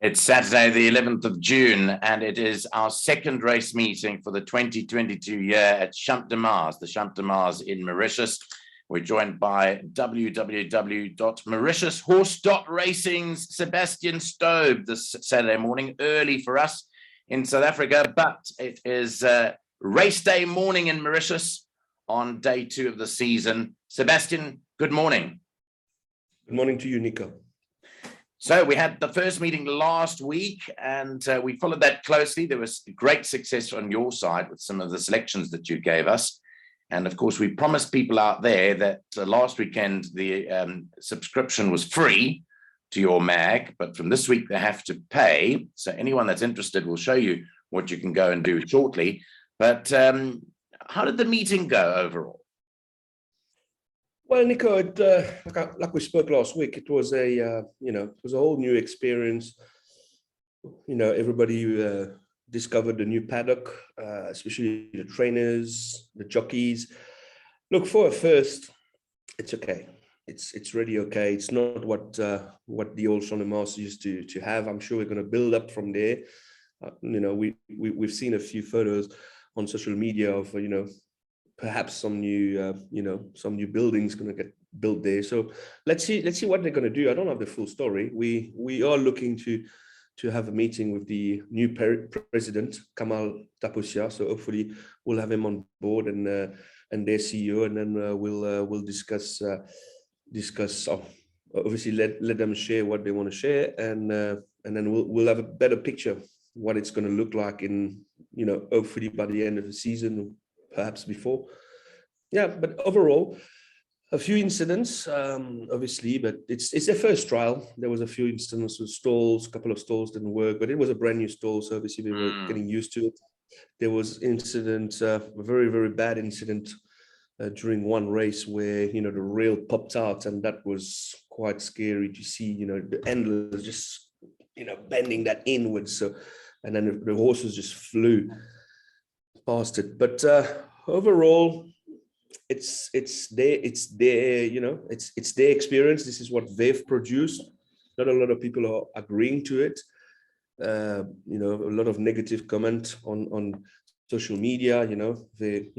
It's Saturday, the 11th of June, and it is our second race meeting for the 2022 year at Champ de Mars, the Champ de Mars in Mauritius. We're joined by www.mauritiushorse.racing's Sebastien Staub this Saturday morning, early for us in South Africa, but it is race day morning in Mauritius on day 2 of the season. Sebastien, good morning. Good morning to you, Nico. So we had the first meeting last week and we followed that closely. There was great success on your side with some of the selections that you gave us. And of course, we promised people out there that last weekend, the subscription was free to your mag, but from this week they have to pay. So anyone that's interested, we'll show you what you can go and do shortly. But how did the meeting go overall? Well, Nico, like we spoke last week, it was a whole new experience. Everybody discovered the new paddock, especially the trainers, the jockeys. Look, for a first, it's okay. It's really okay. It's not what the old Champ de Mars used to have. I'm sure we're going to build up from there. We've seen a few photos on social media of perhaps some new buildings going to get built there. So let's see what they're going to do. I don't have the full story. We are looking to have a meeting with the new president, Kamal Taposia. So hopefully we'll have him on board and their CEO, and then we'll discuss. Obviously, let them share what they want to share, and then we'll have a better picture what it's going to look like in hopefully by the end of the season. Perhaps before. Yeah, but overall, a few incidents, obviously, but it's their first trial. There was a few instances with stalls, a couple of stalls didn't work, but it was a brand new stall, so obviously we were getting used to it. There was incident, a very, very bad incident during one race where, the rail popped out, and that was quite scary to see, the endless just, bending that inwards. So, and then the horses just flew past it, but overall, it's their experience. This is what they've produced. Not a lot of people are agreeing to it. A lot of negative comment on social media. They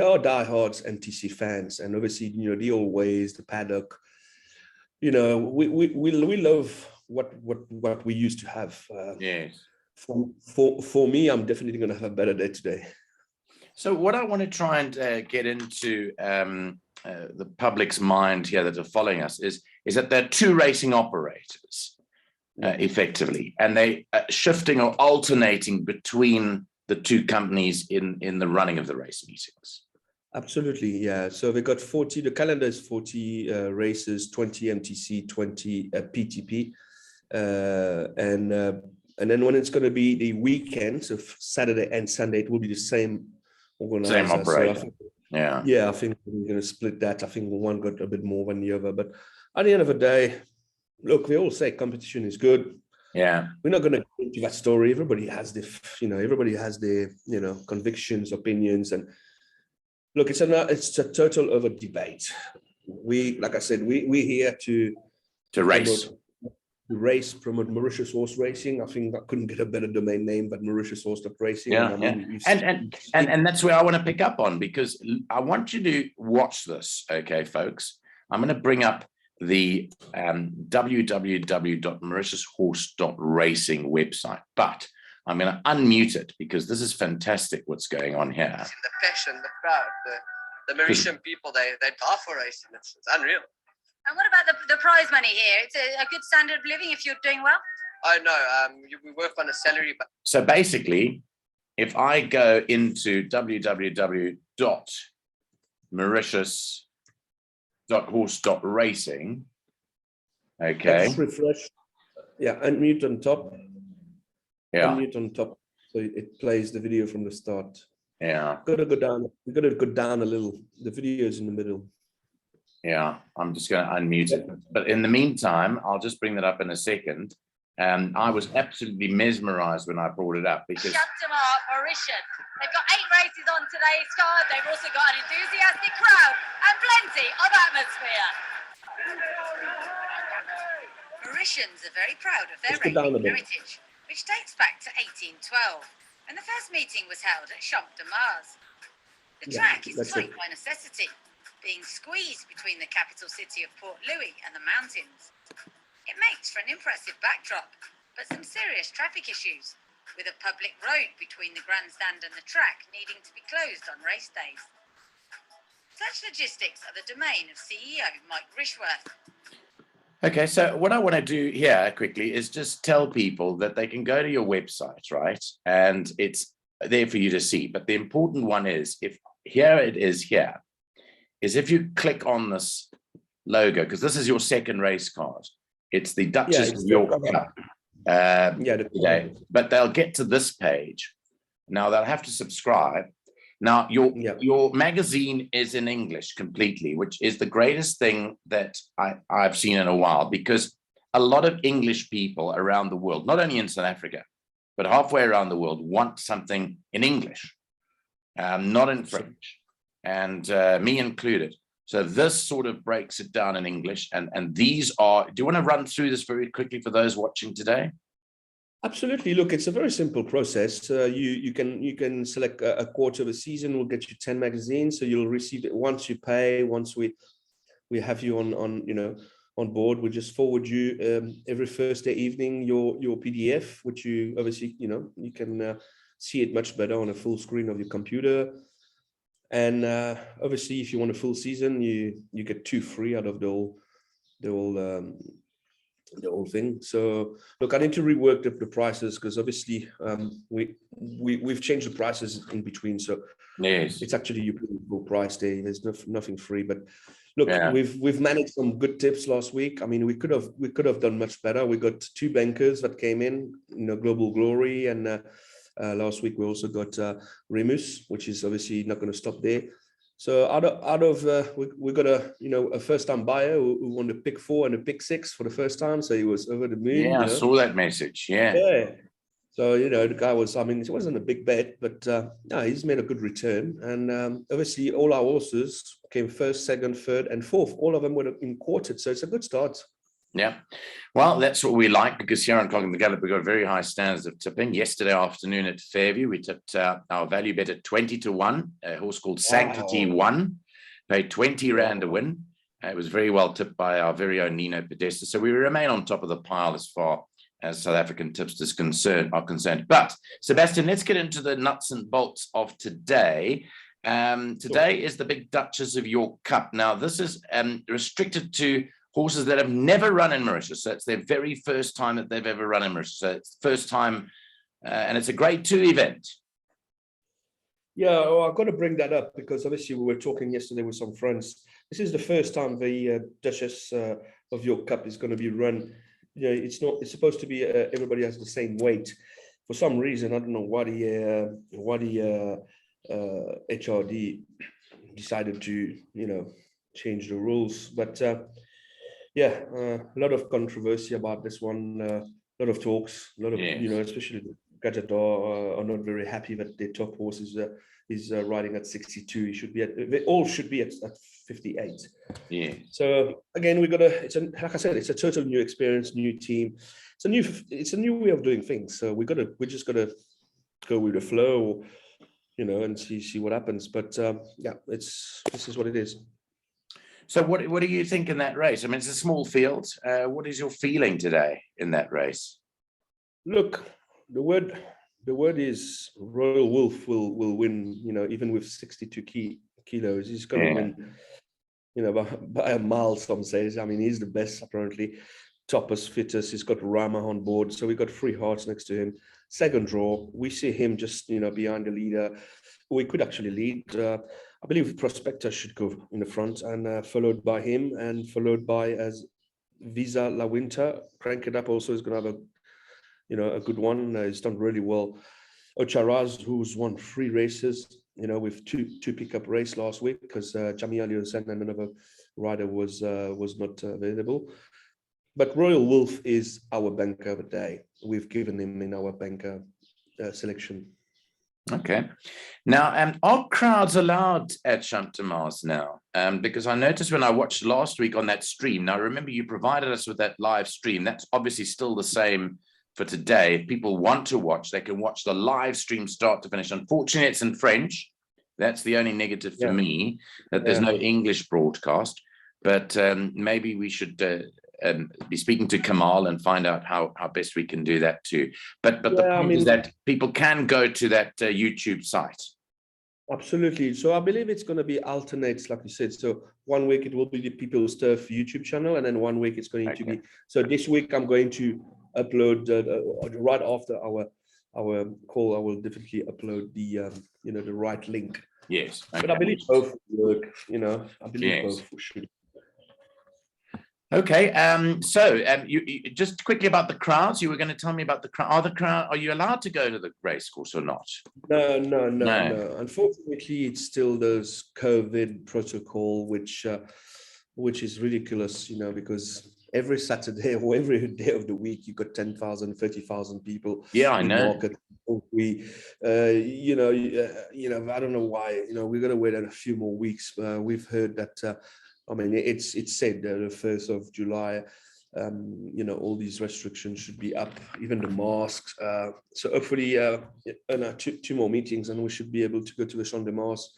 are diehards NTC fans, and obviously, the old ways, the paddock. We love what we used to have. Yes. For me, I'm definitely going to have a better day today. So what I want to try and get into the public's mind here that are following us is that there are two racing operators, effectively, and they are shifting or alternating between the two companies in the running of the race meetings. Absolutely, yeah. So they got 40. The calendar is 40 races, 20 MTC, 20 PTP, and then when it's going to be the weekends of Saturday and Sunday, it will be the same organizer. Same operator. So I think we're going to split that. I think one got a bit more than the other, but at the end of the day, look, we all say competition is good. Yeah, we're not going to go into that story. Everybody has their convictions, opinions, and look, it's a total over debate. Like I said, we're here to race. Promote Mauritius horse racing. I think I couldn't get a better domain name, but Mauritius horse.racing. Yeah, and that's where I want to pick up on, because I want you to watch this, okay, folks. I'm going to bring up the www.mauritiushorse.racing website, but I'm going to unmute it because this is fantastic what's going on here. The passion, the crowd, the Mauritian people, they die for racing. It's unreal. And what about the prize money here? It's a good standard of living if you're doing well? Oh, no. We work on a salary. So basically, if I go into www.mauritius.horse.racing, okay. Let's refresh. Yeah, unmute on top. Yeah. Unmute on top. So it plays the video from the start. Yeah. Got to go down. We got to go down a little. The video is in the middle. Yeah, I'm just going to unmute it. But in the meantime, I'll just bring that up in a second. I was absolutely mesmerized when I brought it up because Champ de Mars, Mauritius. They've got 8 races on today's card. They've also got an enthusiastic crowd and plenty of atmosphere. Mauritians are very proud of their Let's go down a racing bit. heritage, which dates back to 1812, when the first meeting was held at Champ de Mars. The Yeah, track is that's tight it. by necessity, being squeezed between the capital city of Port Louis and the mountains. It makes for an impressive backdrop, but some serious traffic issues, with a public road between the grandstand and the track needing to be closed on race days. Such logistics are the domain of CEO Mike Rishworth. Okay, so what I want to do here quickly is just tell people that they can go to your website, right? And it's there for you to see. But the important one is if if you click on this logo, because this is your second race card. It's the Duchess it's of the York cover. Cup The today. But they'll get to this page. Now they'll have to subscribe. Now, your magazine is in English completely, which is the greatest thing that I've seen in a while, because a lot of English people around the world, not only in South Africa, but halfway around the world, want something in English, not in French, and me included. So this sort of breaks it down in English. And these are, do you want to run through this very quickly for those watching today? Absolutely. Look, it's a very simple process. You can select a quarter of a season. We'll get you 10 magazines, so you'll receive it once you pay. Once we have you on board, we just forward you every Thursday evening your PDF, which you obviously you can see it much better on a full screen of your computer. And obviously, if you want a full season, you get 2 free out of the whole thing. So look, I need to rework the prices, because obviously we've changed the prices in between. So yes, it's actually you pay full price there. There's nothing free. But look, we've managed some good tips last week. I mean, we could have done much better. We got 2 bankers that came in, Global Glory, and last week we also got Remus, which is obviously not going to stop there. So we got a first time buyer who won the pick 4 and the pick 6 for the first time. So he was over the moon. Yeah, I saw that message. Yeah. So the guy was, I mean, it wasn't a big bet, but no, he's made a good return. And obviously all our horses came first, second, third, and fourth. All of them were in quartered. So it's a good start. Yeah, well, that's what we like, because here on Clog and the Gallop, we've got very high standards of tipping. Yesterday afternoon at Fairview, we tipped our value bet at 20-1, a horse called Sanctity 1, paid 20 Rand to win. It was very well tipped by our very own Nino Podesta. So we remain on top of the pile as far as South African tipsters are concerned. But Sebastien, let's get into the nuts and bolts of today. Today is the big Duchess of York Cup. Now, this is restricted to horses that have never run in Mauritius. So it's their very first time that they've ever run in Mauritius. So it's the first time, and it's a grade 2 event. Yeah, well, I've got to bring that up, because obviously we were talking yesterday with some friends. This is the first time the Duchess of York Cup is going to be run. It's supposed to be everybody has the same weight. For some reason, I don't know why the HRD decided to change the rules, but a lot of controversy about this one. A lot of talks, a lot of especially Gajador are not very happy that their top horse is riding at 62. He should be they all should be at 58. Yeah. So again, like I said, it's a total new experience, new team. It's a new way of doing things. So we just gotta go with the flow, and see what happens. But this is what it is. So what do you think in that race? I mean, it's a small field. What is your feeling today in that race? Look, the word is Royal Wolf will win. Even with 62 kilos, he's going to win. By a mile, some says. I mean, he's the best apparently. Toppest, fittest. He's got Rama on board, so we got 3 hearts next to him. Second draw, we see him just behind the leader. We could actually lead. I believe Prospector should go in the front, and followed by him, and followed by as Visa La Winter. Crank It Up also is going to have a good one. He's done really well. Ocharaz, who's won 3 races, with two pickup race last week, because Jami Aliosen and another rider was not available. But Royal Wolf is our banker of the day. We've given him in our banker selection. Okay. Now, are crowds allowed at Champ de Mars now? Because I noticed when I watched last week on that stream, now remember you provided us with that live stream. That's obviously still the same for today. If people want to watch, they can watch the live stream start to finish. Unfortunately, it's in French. That's the only negative for me, that there's no English broadcast. But maybe we should be speaking to Kamal and find out how best we can do that too. But the point is that people can go to that YouTube site. Absolutely. So I believe it's going to be alternates, like you said. So 1 week it will be the People's Turf YouTube channel, and then 1 week it's going to be. So this week I'm going to upload right after our call. I will definitely upload the the right link. Yes. But I believe both work. I believe both should. Okay, so you just quickly about the crowds. You were going to tell me about the crowd. Are you allowed to go to the race course or not? No. Unfortunately, it's still those COVID protocol, which is ridiculous. Because every Saturday or every day of the week, you got 10,000, 30,000 people. Yeah, I know. Market. I don't know why. We're going to wait a few more weeks. We've heard that. It's said that the 1st of July, all these restrictions should be up, even the masks. So hopefully, two more meetings, and we should be able to go to the Champ de Mars,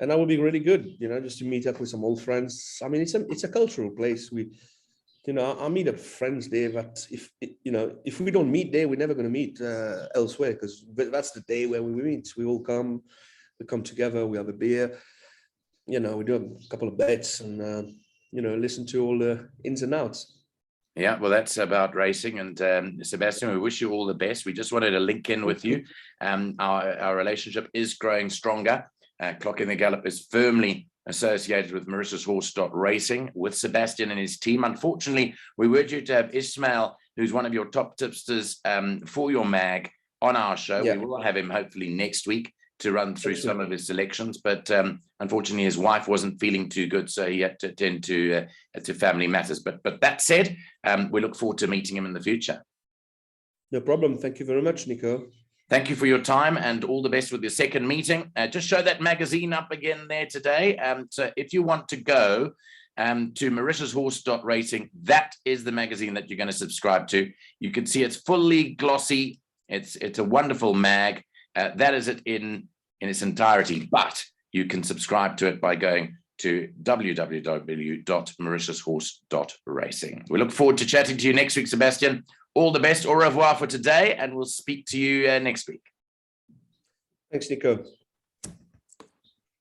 and that will be really good. Just to meet up with some old friends. It's a cultural place. I meet up friends there. But if we don't meet there, we're never going to meet elsewhere, because that's the day where we meet. We all come together. We have a beer. We do a couple of bets and, listen to all the ins and outs. Yeah, well, that's about racing. And Sebastien, we wish you all the best. We just wanted to link in with you. Our relationship is growing stronger. Clocking the Gallop is firmly associated with Mauritius Horse.Racing with Sebastien and his team. Unfortunately, we were due to have Ismail, who's one of your top tipsters for your mag, on our show. Yeah. We will have him hopefully next week to run through some of his selections, but unfortunately his wife wasn't feeling too good, so he had to attend to family matters. But that said, we look forward to meeting him in the future. No problem. Thank you very much, Nico. Thank you for your time, and all the best with your second meeting. Just show that magazine up again there today. So if you want to go to Mauritius Horse.Racing, that is the magazine that you're going to subscribe to. You can see it's fully glossy. It's a wonderful mag. That is it in its entirety, but you can subscribe to it by going to www.mauritiushorse.racing. We look forward to chatting to you next week, Sebastien. All the best. Au revoir for today, and we'll speak to you next week. Thanks, Nico.